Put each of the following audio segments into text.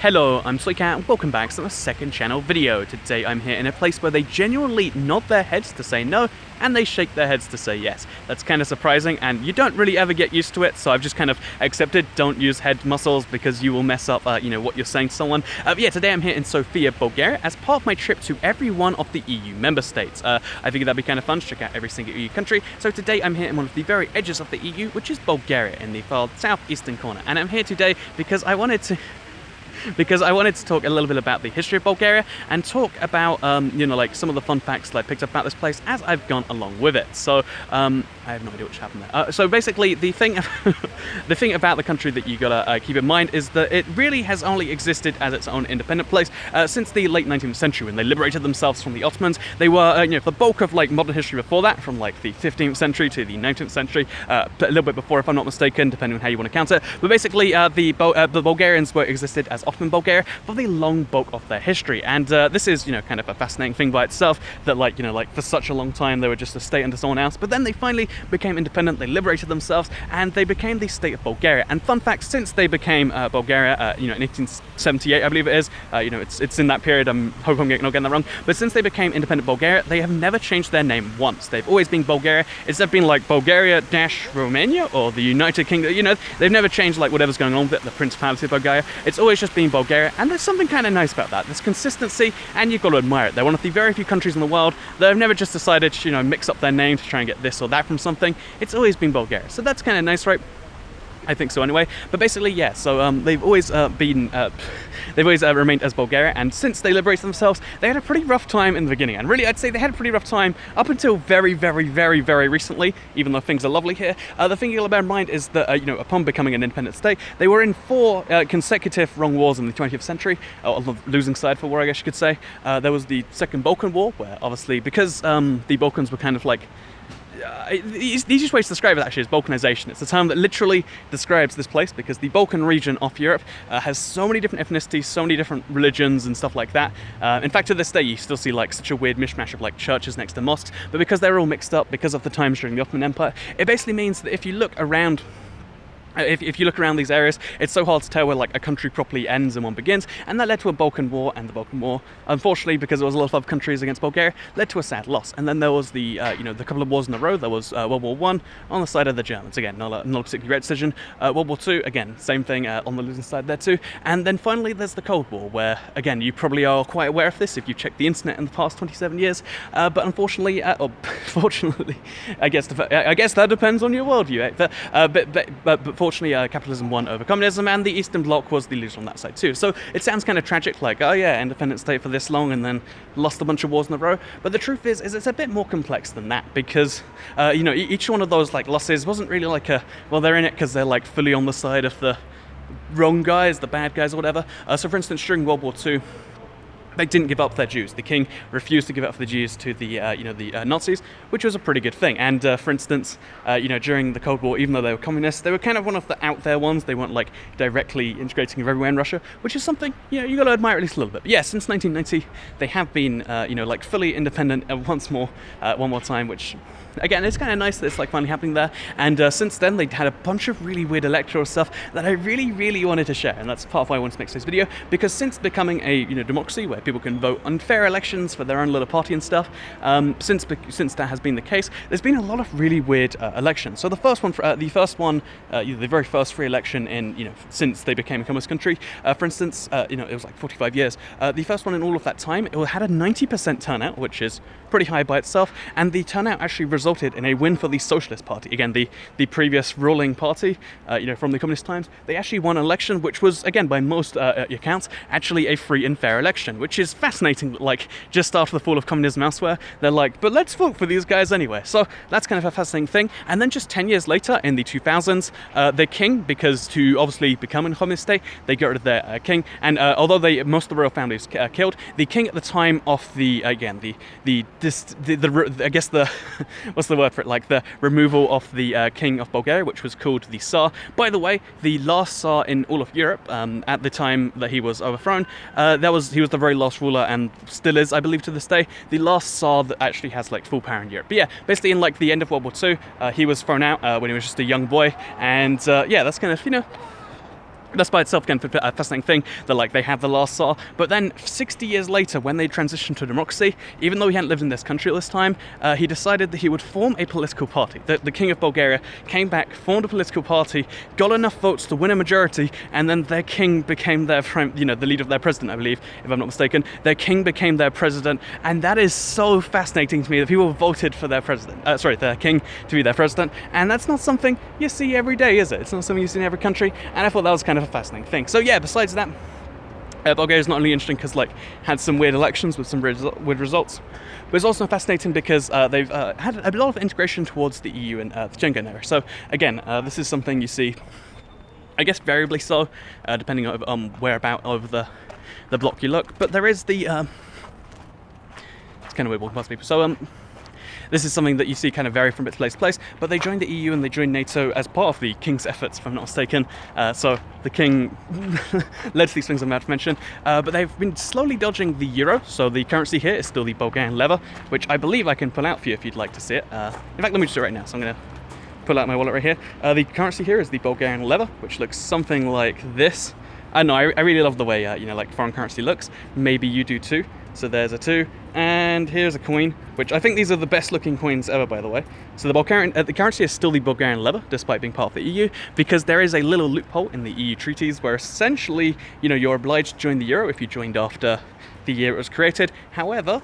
Hello, I'm Soycat and welcome back to my second channel video. Today I'm here in a place where they genuinely nod their heads to say no and they shake their heads to say yes. That's kind of surprising and you don't really ever get used to it, so I've just kind of accepted don't use head muscles because you will mess up what you're saying to someone. Yeah, today I'm here in Sofia, Bulgaria as part of my trip to every one of the EU member states. I figured that'd be kind of fun to check out every single EU country. So today I'm here in one of the very edges of the EU, which is Bulgaria in the far southeastern corner. And I'm here today because I wanted to talk a little bit about the history of Bulgaria and talk about, some of the fun facts that I picked up about this place as I've gone along with it. So, I have no idea what happened there. So basically, the thing about the country that you gotta keep in mind is that it really has only existed as its own independent place since the late 19th century when they liberated themselves from the Ottomans. They were, the bulk of modern history before that, from the 15th century to the 19th century, a little bit before, if I'm not mistaken, depending on how you want to count it. But basically, the Bulgarians existed as Ottoman Bulgaria for the long bulk of their history, and this is kind of a fascinating thing by itself. That for such a long time they were just a state under someone else, but then they finally became independent. They liberated themselves, and they became the state of Bulgaria. And fun fact: since they became Bulgaria, in 1878, I believe it is. It's in that period. I hope I'm not getting that wrong. But since they became independent Bulgaria, they have never changed their name once. They've always been Bulgaria. It's never been Bulgaria-Romania or the United Kingdom. They've never changed whatever's going on with it, the Principality of Bulgaria. It's always just been Bulgaria, and there's something kind of nice about that. There's consistency, and you've got to admire it. They're one of the very few countries in the world that have never just decided to, mix up their name to try and get this or that from something. It's always been Bulgaria. So that's kind of nice, right? I think so anyway. But basically, yeah, so they've always remained as Bulgaria, and since they liberated themselves, they had a pretty rough time in the beginning. And really, I'd say they had a pretty rough time up until very, very, very, very recently, even though things are lovely here. The thing you'll bear in mind is that, upon becoming an independent state, they were in 4 consecutive wrong wars in the 20th century, on the losing side for war, I guess you could say. There was the Second Balkan War, where obviously, because the Balkans were kind of the easiest way to describe it actually is Balkanization. It's a term that literally describes this place because the Balkan region of Europe has so many different ethnicities, so many different religions and stuff like that. In fact, to this day, you still see such a weird mishmash of churches next to mosques. But because they're all mixed up, because of the times during the Ottoman Empire, it basically means that if you look around. If you look around these areas, it's so hard to tell where a country properly ends and one begins, and that led to a Balkan War, and the Balkan War, unfortunately, because there was a lot of other countries against Bulgaria, led to a sad loss. And then there was the couple of wars in a row. There was World War I on the side of the Germans, again, not a particularly great decision. World War II, again, same thing on the losing side there too. And then finally, there's the Cold War, where, again, you probably are quite aware of this if you've checked the internet in the past 27 years. But unfortunately, or fortunately, I guess that depends on your worldview. But fortunately, capitalism won over communism, and the Eastern Bloc was the loser on that side too. So it sounds kind of tragic, independent state for this long and then lost a bunch of wars in a row. But the truth is it's a bit more complex than that, because each one of those losses wasn't really they're in it because they're fully on the side of the wrong guys, the bad guys or whatever. So for instance, during World War II, they didn't give up their Jews. The king refused to give up the Jews to the Nazis, which was a pretty good thing. And for instance, during the Cold War, even though they were communists, they were kind of one of the out there ones. They weren't directly integrating everywhere in Russia, which is something you got to admire at least a little bit. But yeah, since 1990, they have been fully independent one more time, which. Again, it's kind of nice that it's finally happening there. And since then, they had a bunch of really weird electoral stuff that I really, really wanted to share. And that's part of why I wanted to make this video. Because since becoming a democracy where people can vote on fair elections for their own little party and stuff, since that has been the case, there's been a lot of really weird elections. So the very first free election in since they became a communist country, for instance, it was 45 years. The first one in all of that time, it had a 90% turnout, which is pretty high by itself. And the turnout actually resulted in a win for the Socialist Party. Again, the previous ruling party, from the communist times. They actually won an election, which was, again, by most accounts, actually a free and fair election, which is fascinating. Just after the fall of communism elsewhere, they're but let's vote for these guys anyway. So that's kind of a fascinating thing. And then just 10 years later, in the 2000s, their king, because to obviously become a communist state, they got rid of their king. And although most of the royal families killed, the king at the time of what's the word for it? The removal of the king of Bulgaria, which was called the Tsar. By the way, the last Tsar in all of Europe at the time that he was overthrown, he was the very last ruler and still is, I believe, to this day, the last Tsar that actually has full power in Europe. But yeah, basically in the end of World War II, he was thrown out when he was just a young boy, and yeah, that's kind of That's by itself again a fascinating thing that like they had the last Tsar, but then 60 years later when they transitioned to democracy, even though he hadn't lived in this country at this time, he decided that he would form a political party. The king of Bulgaria came back, formed a political party, got enough votes to win a majority, and then their king became their the leader of their president, I believe, if I'm not mistaken. Their king became their president, and that is so fascinating to me that people voted for their their king to be their president, and that's not something you see every day, is it? It's not something you see in every country, and I thought that was kind of a fascinating thing. So yeah, besides that, Bulgaria is not only interesting because like had some weird elections with some weird results, but it's also fascinating because they've had a lot of integration towards the EU and the Schengen area. So again, this is something you see, I guess, variably so, depending on whereabout over the block you look. But there is the it's kind of weird walking past people. So this is something that you see kind of vary from place to place, but they joined the EU and they joined NATO as part of the king's efforts, if I'm not mistaken. So the king led to these things I'm about to mention, but they've been slowly dodging the euro, so the currency here is still the Bulgarian leva, which I believe I can pull out for you if you'd like to see it. In fact, let me just do it right now, so I'm going to pull out my wallet right here. The currency here is the Bulgarian leva, which looks something like this. I know, I really love the way, like foreign currency looks. Maybe you do too. So there's a 2, and here's a coin, which I think these are the best looking coins ever, by the way. So the currency is still the Bulgarian leva, despite being part of the EU, because there is a little loophole in the EU treaties where essentially, you're obliged to join the euro if you joined after the year it was created. However,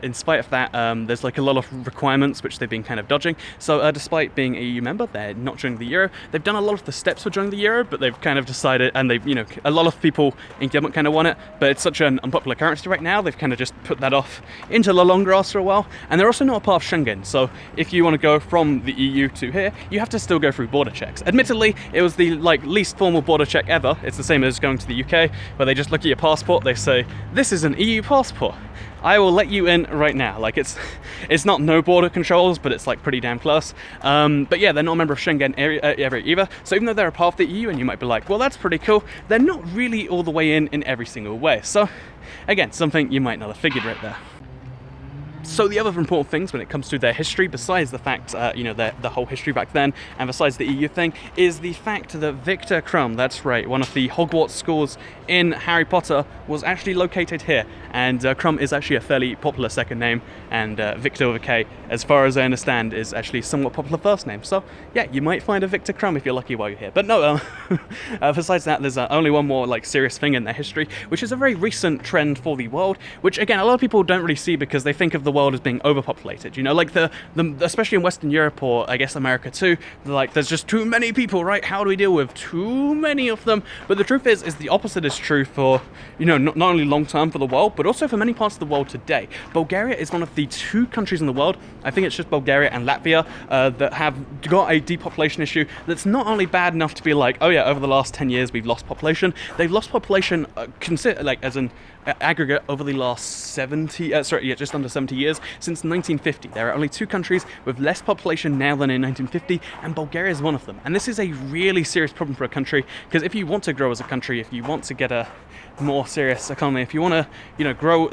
in spite of that, there's like a lot of requirements which they've been kind of dodging. So despite being a EU member, they're not joining the euro. They've done a lot of the steps for joining the euro, but they've kind of decided, and they've, a lot of people in government kind of want it, but it's such an unpopular currency right now, they've kind of just put that off into the long grass for a while. And they're also not a part of Schengen, so if you want to go from the EU to here, you have to still go through border checks. Admittedly, it was the least formal border check ever. It's the same as going to the UK, where they just look at your passport, they say, this is an EU passport. I will let you in right now. Like it's not no border controls, but it's like pretty damn close. But yeah, they're not a member of Schengen area either. So even though they're a part of the EU, and you might be like, well, that's pretty cool, they're not really all the way in every single way. So again, something you might not have figured right there. So the other important things when it comes to their history, besides the fact, the whole history back then, and besides the EU thing, is the fact that Victor Crumb, that's right, one of the Hogwarts schools in Harry Potter, was actually located here. And Crumb is actually a fairly popular second name, and Victor with a K, as far as I understand, is actually a somewhat popular first name. So yeah, you might find a Victor Crumb if you're lucky while you're here. But no, besides that, there's only one more serious thing in their history, which is a very recent trend for the world, which again, a lot of people don't really see because they think of the world as being overpopulated. Like the especially in Western Europe, or I guess America too, there's just too many people, right? How do we deal with too many of them? But the truth is the opposite is true for, not only long term for the world, but also for many parts of the world today. Bulgaria is one of the 2 countries in the world, I think it's just Bulgaria and Latvia, that have got a depopulation issue that's not only bad enough to be like, oh yeah, over the last 10 years we've lost population. They've lost population as an aggregate over the last just under 70 years, since 1950. There are only 2 countries with less population now than in 1950, and Bulgaria is one of them. And this is a really serious problem for a country, because if you want to grow as a country, if you want to get a more serious economy, if you want to, grow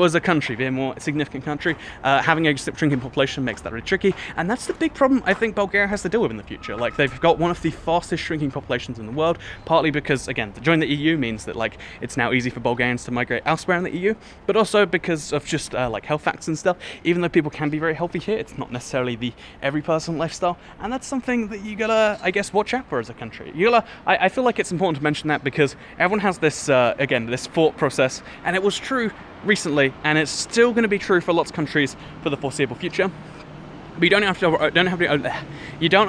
as a country, be a more significant country, having a shrinking population makes that really tricky. And that's the big problem I think Bulgaria has to deal with in the future. They've got one of the fastest shrinking populations in the world, partly because, again, to join the EU means that it's now easy for Bulgarians to migrate elsewhere in the EU, but also because of just health facts and stuff. Even though people can be very healthy here, it's not necessarily the every person lifestyle, and that's something that you gotta, I guess, watch out for as a country. I feel like it's important to mention that because everyone has this this thought process, and it was true recently, and it's still going to be true for lots of countries for the foreseeable future. But you don't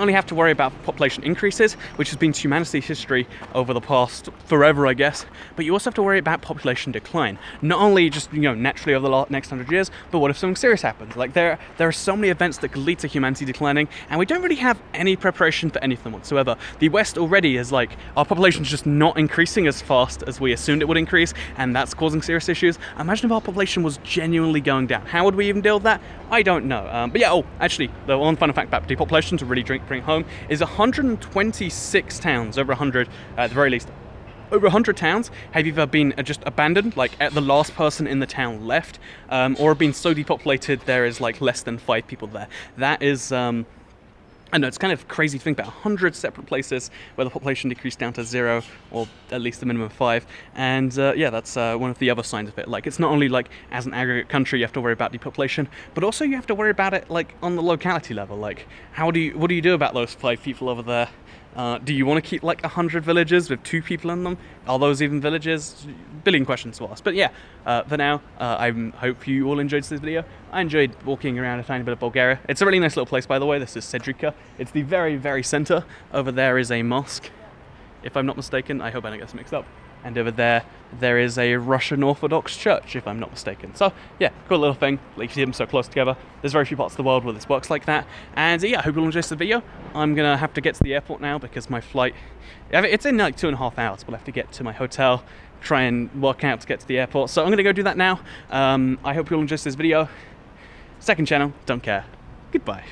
only have to worry about population increases, which has been humanity's history over the past forever, I guess, but you also have to worry about population decline. Not only just, naturally over the next 100 years, but what if something serious happens? There are so many events that could lead to humanity declining, and we don't really have any preparation for anything whatsoever. The West already is our population's just not increasing as fast as we assumed it would increase, and that's causing serious issues. Imagine if our population was genuinely going down. How would we even deal with that? I don't know. But yeah, actually, the one fun fact about depopulation to really bring home is 126 towns, over 100 at the very least. Over 100 towns have either been just abandoned, at the last person in the town left, or have been so depopulated there is less than 5 people there. That is I know it's kind of crazy to think about 100 separate places where the population decreased down to 0, or at least a minimum of 5. And yeah, that's one of the other signs of it. Like, it's not only like as an aggregate country you have to worry about depopulation, but also you have to worry about it like on the locality level. Like, what do you do about those 5 people over there? Do you want to keep like 100 villages with 2 people in them? Are those even villages? Billion questions to ask. But yeah, for now, I hope you all enjoyed this video. I enjoyed walking around a tiny bit of Bulgaria. It's a really nice little place, by the way. This is Sedrika. It's the very, very center. Over there is a mosque, if I'm not mistaken. I hope I don't get this mixed up. And over there, there is a Russian Orthodox church, if I'm not mistaken. So yeah, cool little thing. Like, you see them so close together. There's very few parts of the world where this works like that. And yeah, I hope you all enjoyed this video. I'm gonna have to get to the airport now because my flight, it's in like 2.5 hours. We'll have to get to my hotel, try and work out to get to the airport. So I'm gonna go do that now. I hope you all enjoyed this video. Second channel, don't care. Goodbye.